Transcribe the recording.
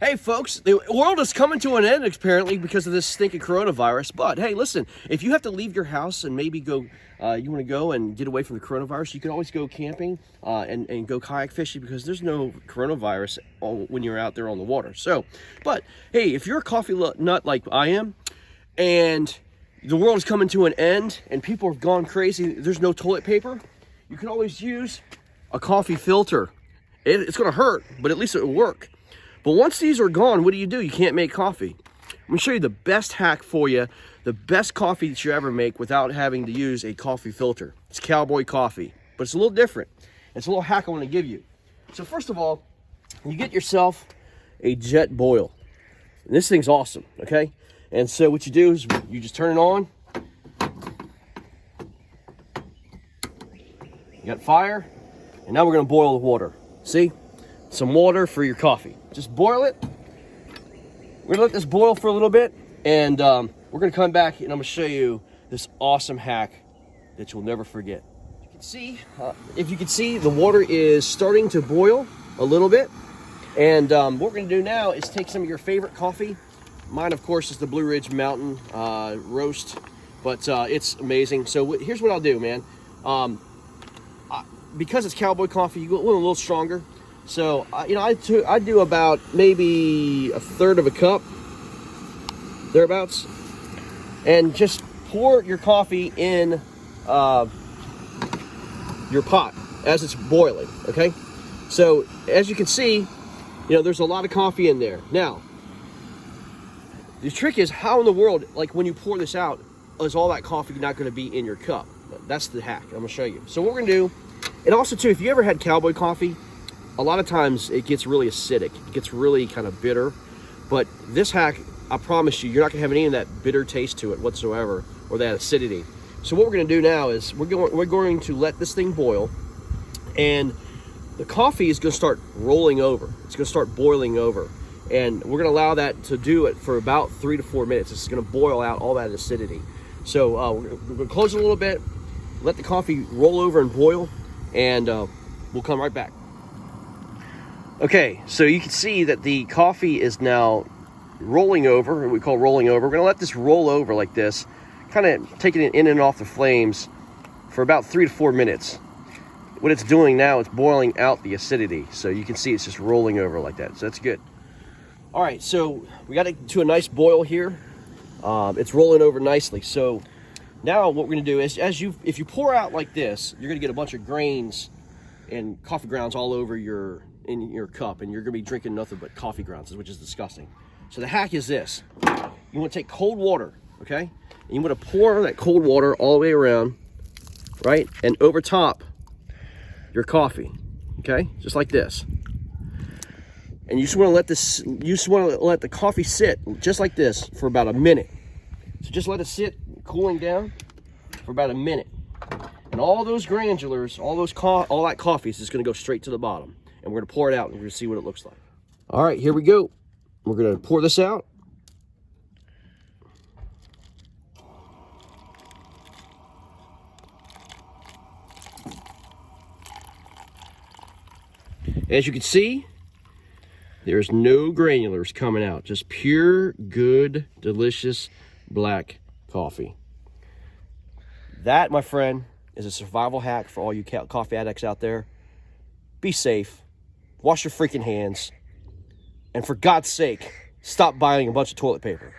Hey folks, the world is coming to an end apparently because of this stinking coronavirus. But hey, listen, if you have to leave your house and maybe go, you want to go and get away from the coronavirus, you can always go camping and go kayak fishing because there's no coronavirus when you're out there on the water. So, but hey, if you're a coffee nut like I am, and the world is coming to an end and people have gone crazy, there's no toilet paper, you can always use a coffee filter. It's going to hurt, but at least it will work. But once these are gone, what do? You can't make coffee. I'm gonna show you the best hack for you, the best coffee that you ever make without having to use a coffee filter. It's Cowboy Coffee, but it's a little different. It's a little hack I wanna give you. So first of all, you get yourself a jet boil. And this thing's awesome, okay? And so what you do is you just turn it on. You got fire, and now we're gonna boil the water. See? Some water for your coffee. Just boil it. We're gonna let this boil for a little bit, and we're gonna come back and I'm gonna show you this awesome hack that you'll never forget. You can see, if you can see, the water is starting to boil a little bit, and what we're gonna do now is take some of your favorite coffee. Mine, of course, is the Blue Ridge Mountain roast, but it's amazing. So here's what I'll do, man. Because it's Cowboy Coffee, you go a little stronger. So, I do about maybe a third of a cup, thereabouts, and just pour your coffee in your pot as it's boiling, okay? So, as you can see, there's a lot of coffee in there. Now, the trick is how in the world, like when you pour this out, is all that coffee not going to be in your cup? That's the hack. I'm going to show you. So, what we're going to do, and also too, if you ever had Cowboy Coffee, a lot of times it gets really acidic. It gets really kind of bitter. But this hack, I promise you, you're not going to have any of that bitter taste to it whatsoever, or that acidity. So what we're going to do now is we're going to let this thing boil, and the coffee is going to start rolling over. It's going to start boiling over. And we're going to allow that to do it for about 3 to 4 minutes. It's going to boil out all that acidity. So we're going to close it a little bit, let the coffee roll over and boil, and we'll come right back. Okay, so you can see that the coffee is now rolling over, what we call rolling over. We're going to let this roll over like this, kind of taking it in and off the flames for about 3 to 4 minutes. What it's doing now, it's boiling out the acidity. So you can see it's just rolling over like that. So that's good. All right, so we got it to a nice boil here. It's rolling over nicely. So now what we're going to do is, if you pour out like this, you're going to get a bunch of grains and coffee grounds all over in your cup, and you're going to be drinking nothing but coffee grounds, which is disgusting. So the hack is this. You want to take cold water, okay? And you want to pour that cold water all the way around, right? And over top your coffee, okay? Just like this. And you just want to let the coffee sit just like this for about a minute. So just let it sit cooling down for about a minute. And all those granulars, all that coffee is just going to go straight to the bottom. And we're going to pour it out, and we're going to see what it looks like. All right, here we go. We're going to pour this out. As you can see, there's no granulars coming out. Just pure, good, delicious black coffee. That, my friend, is a survival hack for all you coffee addicts out there. Be safe. Wash your freaking hands. And for God's sake, stop buying a bunch of toilet paper.